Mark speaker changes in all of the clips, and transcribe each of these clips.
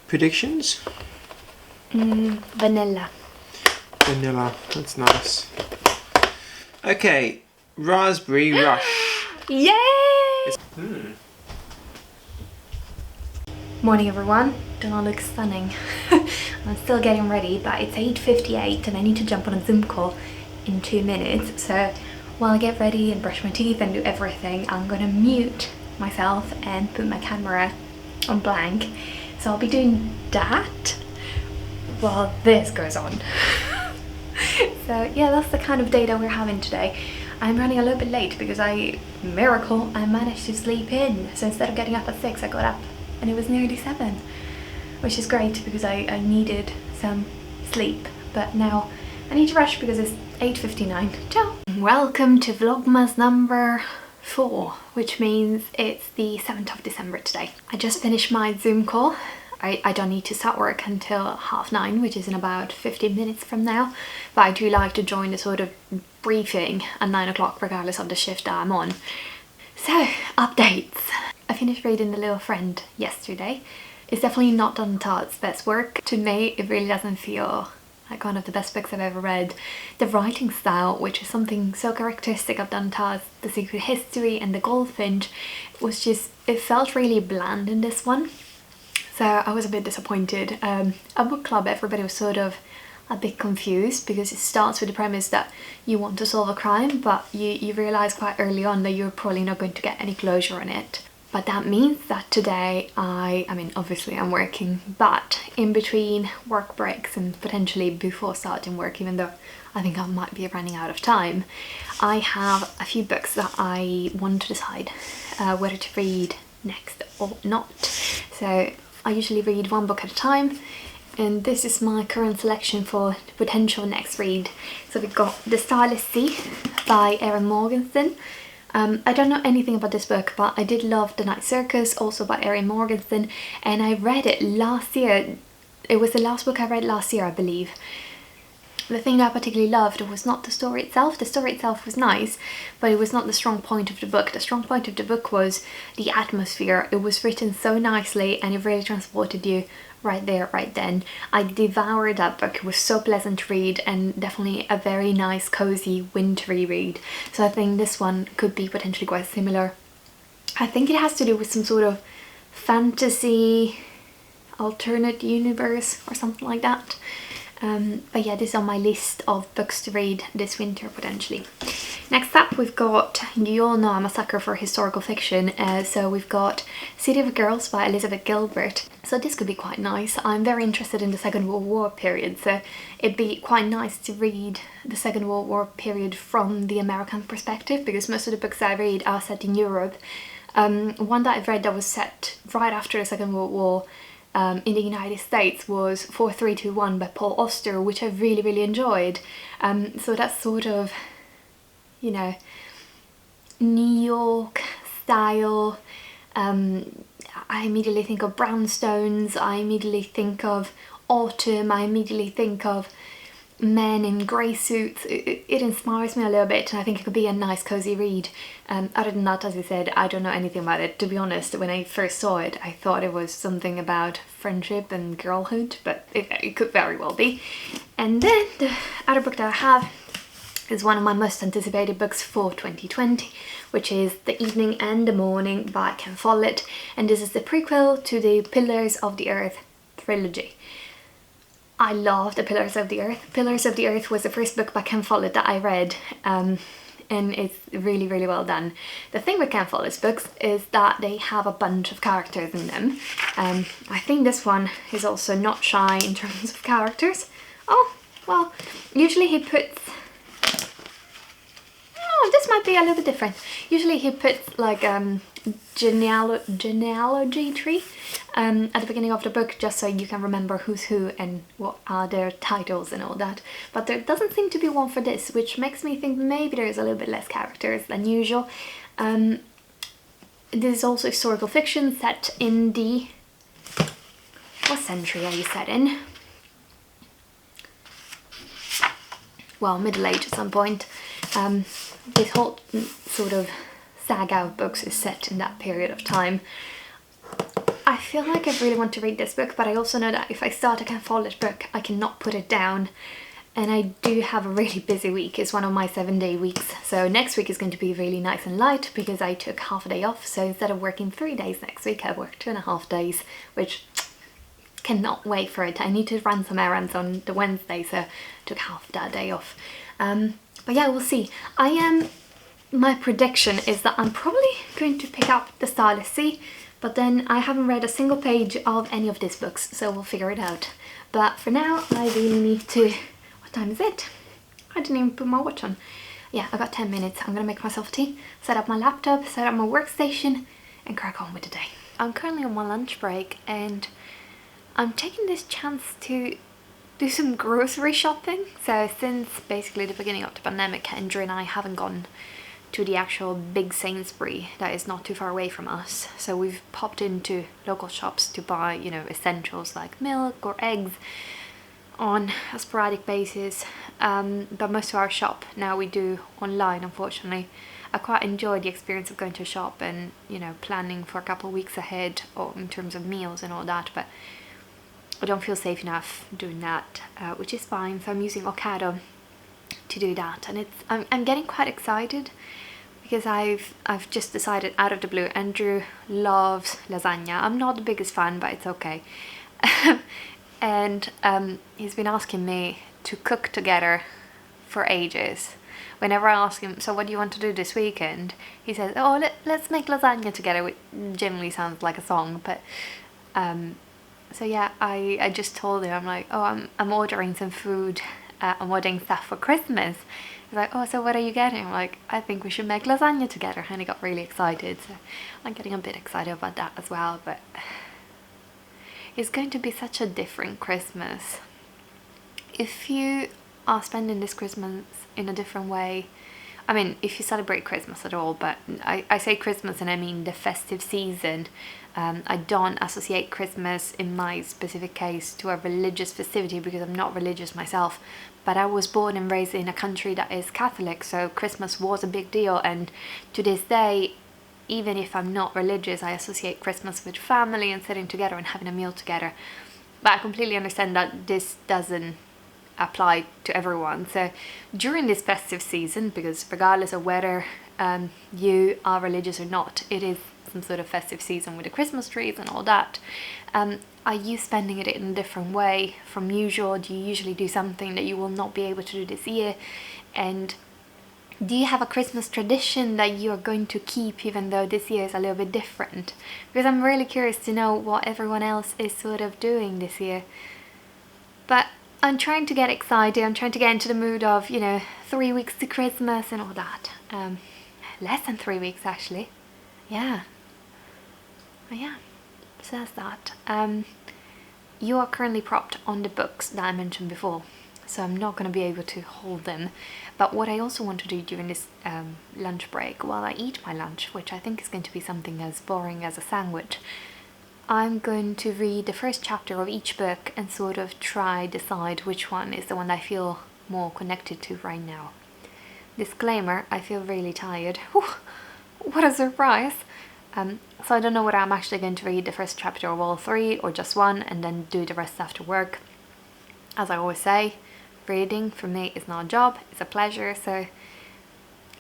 Speaker 1: Predictions?
Speaker 2: Vanilla.
Speaker 1: Vanilla, that's nice. Okay, Raspberry Rush.
Speaker 2: Yay!
Speaker 1: Hmm.
Speaker 2: Morning everyone. Don't I look stunning? I'm still getting ready, but it's 8:58 and I need to jump on a Zoom call in 2 minutes. So while I get ready and brush my teeth and do everything, I'm gonna mute myself and put my camera on blank. So I'll be doing that while this goes on. So yeah, that's the kind of day that we're having today. I'm running a little bit late because I managed to sleep in. So instead of getting up at 6, I got up and it was nearly 7, which is great because I needed some sleep. But now I need to rush because it's 8:59. Ciao! Welcome to Vlogmas number 4, which means it's the 7th of December today. I just finished my Zoom call. I don't need to start work until 9:30, which is in about 15 minutes from now, but I do like to join the sort of briefing at 9 o'clock regardless of the shift that I'm on. So, updates. I finished reading The Little Friend yesterday. It's definitely not Don Todd's best work. To me, it really doesn't feel like one of the best books I've ever read. The writing style, which is something so characteristic of Don Todd's The Secret History and The Goldfinch, was just, it felt really bland in this one. So I was a bit disappointed. At book club, everybody was sort of a bit confused because it starts with the premise that you want to solve a crime, but you realise quite early on that you're probably not going to get any closure on it. But that means that today I mean, obviously I'm working, but in between work breaks and potentially before starting work, even though I think I might be running out of time, I have a few books that I want to decide whether to read next or not. So I usually read one book at a time, and this is my current selection for the potential next read. So we've got The Starless Sea by Erin Morgenstern. I don't know anything about this book, but I did love The Night Circus, also by Erin Morgenstern, and I read it last year. It was the last book I read last year, I believe. The thing that I particularly loved was not the story itself. The story itself was nice, but it was not the strong point of the book. The strong point of the book was the atmosphere. It was written so nicely and it really transported you right there, right then. I devoured that book. It was so pleasant to read and definitely a very nice, cozy, wintry read. So I think this one could be potentially quite similar. I think it has to do with some sort of fantasy, alternate universe or something like that. But yeah, this is on my list of books to read this winter potentially. Next up we've got, you all know I'm a sucker for historical fiction, so we've got City of Girls by Elizabeth Gilbert. So this could be quite nice. I'm very interested in the Second World War period, so it'd be quite nice to read the Second World War period from the American perspective, because most of the books I read are set in Europe. One that I've read that was set right after the Second World War in the United States was 4321 by Paul Auster, which I really enjoyed. So that's sort of, you know, New York style. I immediately think of brownstones, I immediately think of autumn, I immediately think of men in grey suits. It inspires me a little bit, and I think it could be a nice cozy read. Other than that, as I said, I don't know anything about it. To be honest, when I first saw it, I thought it was something about friendship and girlhood, but it could very well be. And then the other book that I have is one of my most anticipated books for 2020, which is The Evening and the Morning by Ken Follett, and this is the prequel to the Pillars of the Earth trilogy. I love The Pillars of the Earth. Pillars of the Earth was the first book by Ken Follett that I read, and it's really well done. The thing with Ken Follett's books is that they have a bunch of characters in them. I think this one is also not shy in terms of characters. Oh, well, usually he puts... Oh, this might be a little bit different. Usually he puts like genealogy tree at the beginning of the book, just so you can remember who's who and what are their titles and all that. But there doesn't seem to be one for this, which makes me think maybe there's a little bit less characters than usual. This is also historical fiction set in the... What century are you set in? Well, Middle Age at some point. This whole sort of saga of books is set in that period of time. I feel like I really want to read this book, but I also know that if I start a folded book, I cannot put it down. And I do have a really busy week. It's one of my 7-day weeks. So next week is going to be really nice and light because I took half a day off. So instead of working 3 days next week, I worked 2.5 days, which cannot wait for it. I need to run some errands on the Wednesday, so I took half that day off. But yeah, we'll see. My prediction is that I'm probably going to pick up the Starless Sea, but then I haven't read a single page of any of these books, so we'll figure it out. But for now, I really need to... What time is it? I didn't even put my watch on. Yeah, I got 10 minutes. I'm gonna make myself tea, set up my laptop, set up my workstation, and crack on with the day. I'm currently on my lunch break, and I'm taking this chance to do some grocery shopping. So since basically the beginning of the pandemic, Andrew and I haven't gone to the actual big Sainsbury that is not too far away from us. So we've popped into local shops to buy, you know, essentials like milk or eggs on a sporadic basis. But most of our shop now we do online, unfortunately. I quite enjoy the experience of going to a shop and, you know, planning for a couple of weeks ahead or in terms of meals and all that, but I don't feel safe enough doing that, which is fine. So I'm using Ocado to do that, and I'm getting quite excited because I've just decided out of the blue. Andrew loves lasagna. I'm not the biggest fan, but it's okay. And he's been asking me to cook together for ages. Whenever I ask him, so what do you want to do this weekend? He says, oh, let's make lasagna together, which generally sounds like a song, but so yeah, I just told him, I'm like, oh, I'm ordering some food, I'm ordering stuff for Christmas. He's like, oh, so what are you getting? I'm like, I think we should make lasagna together. And he got really excited, so I'm getting a bit excited about that as well. But it's going to be such a different Christmas. If you are spending this Christmas in a different way, I mean, if you celebrate Christmas at all, but I say Christmas and I mean the festive season. I don't associate Christmas in my specific case to a religious festivity because I'm not religious myself, but I was born and raised in a country that is Catholic, so Christmas was a big deal, and to this day, even if I'm not religious, I associate Christmas with family and sitting together and having a meal together. But I completely understand that this doesn't apply to everyone. So during this festive season, because regardless of whether you are religious or not, it is some sort of festive season with the Christmas trees and all that. Are you spending it in a different way from usual? Do you usually do something that you will not be able to do this year? And do you have a Christmas tradition that you are going to keep even though this year is a little bit different? Because I'm really curious to know what everyone else is sort of doing this year. But I'm trying to get excited, I'm trying to get into the mood of, you know, 3 weeks to Christmas and all that. Less than 3 weeks actually. Yeah. Oh yeah, so that's that. You are currently propped on the books that I mentioned before, so I'm not going to be able to hold them. But what I also want to do during this lunch break, while I eat my lunch, which I think is going to be something as boring as a sandwich, I'm going to read the first chapter of each book and sort of decide which one is the one I feel more connected to right now. Disclaimer, I feel really tired. Whew, what a surprise! So I don't know whether I'm actually going to read the first chapter of all 3 or just one and then do the rest after work. As I always say, reading for me is not a job, it's a pleasure, so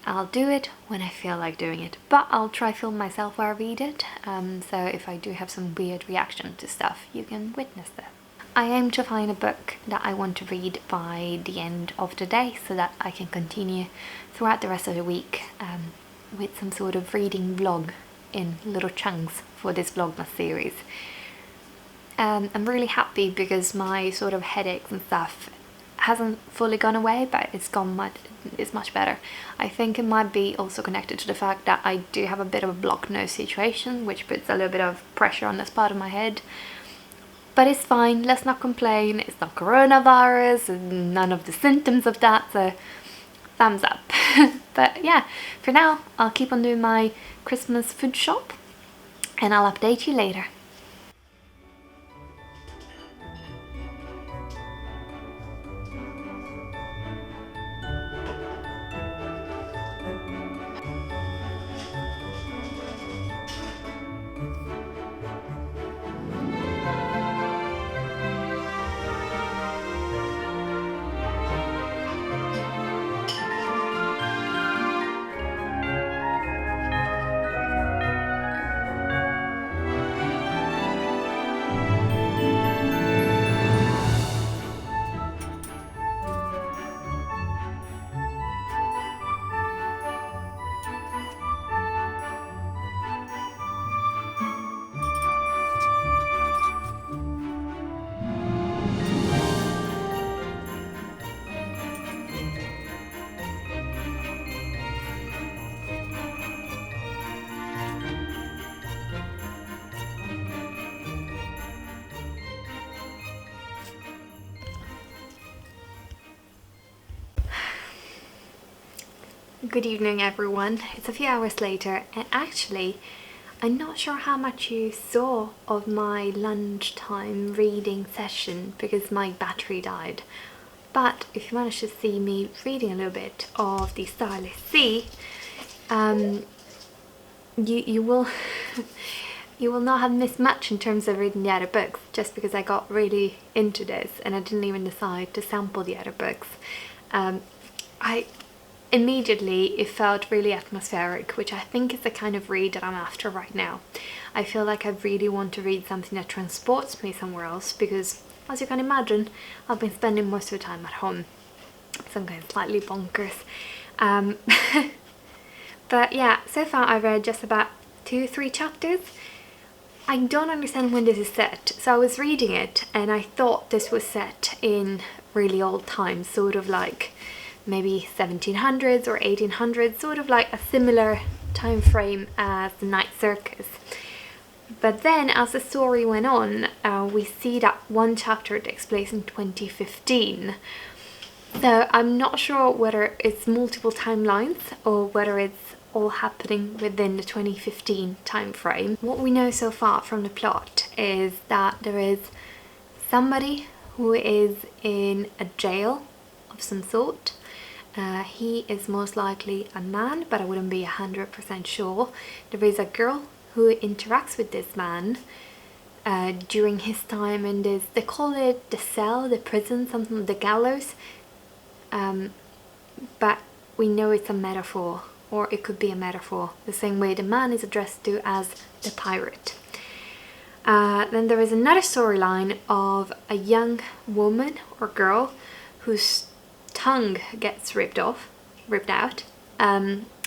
Speaker 2: I'll do it when I feel like doing it. But I'll try film myself while I read it, so if I do have some weird reaction to stuff, you can witness that. I aim to find a book that I want to read by the end of the day so that I can continue throughout the rest of the week with some sort of reading vlog in little chunks for this Vlogmas series. I'm really happy because my sort of headaches and stuff hasn't fully gone away, but it's much better. I think it might be also connected to the fact that I do have a bit of a blocked nose situation, which puts a little bit of pressure on this part of my head. But it's fine, let's not complain, it's not coronavirus and none of the symptoms of that, so thumbs up. But yeah, for now I'll keep on doing my Christmas food shop and I'll update you later. Good evening everyone. It's a few hours later and actually I'm not sure how much you saw of my lunchtime reading session because my battery died. But if you managed to see me reading a little bit of the Starless Sea, you will you will not have missed much in terms of reading the other books, just because I got really into this and I didn't even decide to sample the other books. I immediately, it felt really atmospheric, which I think is the kind of read that I'm after right now. I feel like I really want to read something that transports me somewhere else because, as you can imagine, I've been spending most of the time at home. So I'm going slightly bonkers. But yeah, so far I read just about 2-3 chapters. I don't understand when this is set. So I was reading it and I thought this was set in really old times, sort of like maybe 1700s or 1800s, sort of like a similar time frame as the Night Circus. But then as the story went on, we see that one chapter takes place in 2015. So I'm not sure whether it's multiple timelines or whether it's all happening within the 2015 time frame. What we know so far from the plot is that there is somebody who is in a jail of some sort. He is most likely a man, but I wouldn't be 100% sure. There is a girl who interacts with this man during his time in this, they call it the cell, the prison, something, the gallows. But we know it's a metaphor, or it could be a metaphor, the same way the man is addressed to as the pirate. Then there is another storyline of a young woman or girl whose tongue gets ripped out.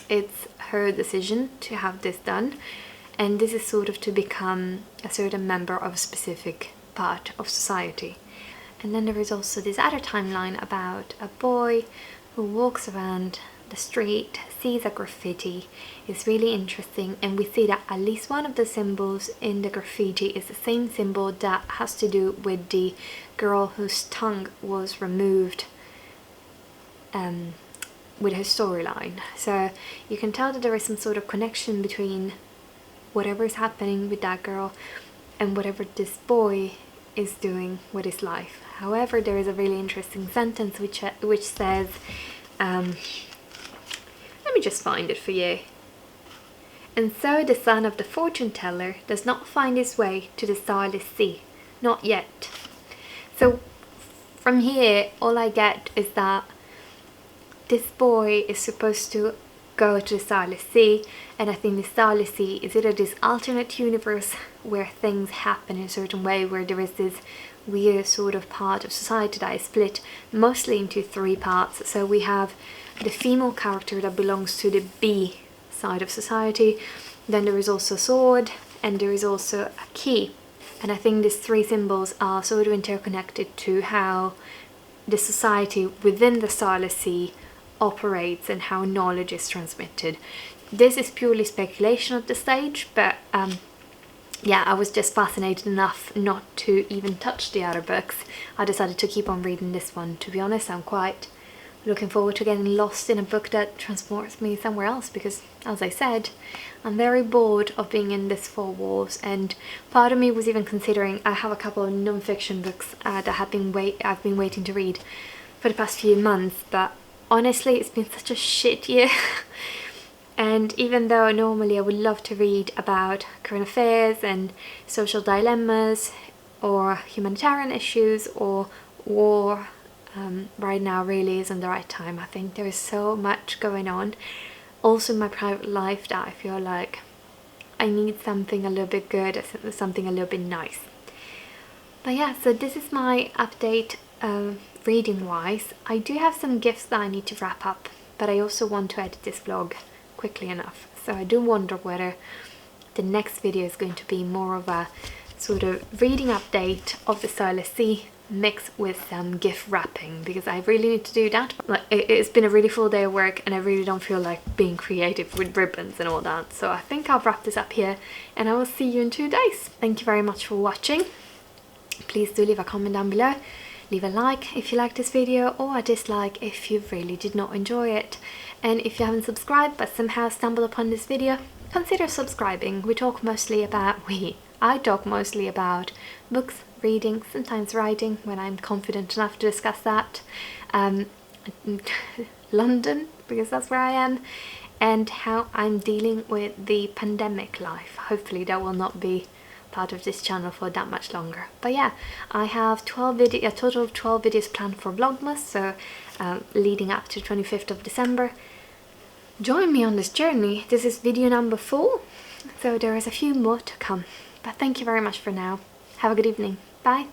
Speaker 2: It's her decision to have this done, and this is sort of to become a certain member of a specific part of society. And then there is also this other timeline about a boy who walks around the street, sees a graffiti. It's really interesting, and we see that at least one of the symbols in the graffiti is the same symbol that has to do with the girl whose tongue was removed with her storyline. So you can tell that there is some sort of connection between whatever is happening with that girl and whatever this boy is doing with his life. However, there is a really interesting sentence which says, let me just find it for you. And so the son of the fortune teller does not find his way to the Starless Sea, not yet. So from here, all I get is that this boy is supposed to go to the Starless Sea, and I think the Starless Sea is either this alternate universe where things happen in a certain way, where there is this weird sort of part of society that is split mostly into 3 parts. So we have the female character that belongs to the B side of society, then there is also a sword, and there is also a key. And I think these 3 symbols are sort of interconnected to how the society within the Starless Sea operates and how knowledge is transmitted. This is purely speculation at this stage, but yeah, I was just fascinated enough not to even touch the other books. I decided to keep on reading this one. To be honest, I'm quite looking forward to getting lost in a book that transports me somewhere else because, as I said, I'm very bored of being in this 4 walls, and part of me was even considering, I have a couple of non-fiction books that I've been waiting to read for the past few months, but honestly it's been such a shit year. And even though normally I would love to read about current affairs and social dilemmas or humanitarian issues or war, right now really isn't the right time. I think there is so much going on also in my private life that I feel like I need something a little bit good, something a little bit nice. But yeah, so this is my update reading wise. I do have some gifts that I need to wrap up, but I also want to edit this vlog quickly enough. So I do wonder whether the next video is going to be more of a sort of reading update of the Starless Sea mixed with some gift wrapping, because I really need to do that. Like, it's been a really full day of work and I really don't feel like being creative with ribbons and all that. So I think I'll wrap this up here and I will see you in 2 days. Thank you very much for watching. Please do leave a comment down below. Leave a like if you liked this video, or a dislike if you really did not enjoy it. And if you haven't subscribed but somehow stumbled upon this video, consider subscribing. I talk mostly about books, reading, sometimes writing when I'm confident enough to discuss that, London, because that's where I am, and how I'm dealing with the pandemic life. Hopefully that will not be part of this channel for that much longer. But yeah, I have a total of 12 videos planned for Vlogmas, so leading up to 25th of December. Join me on this journey. This is video number 4, so there is a few more to come. But thank you very much for now. Have a good evening. Bye.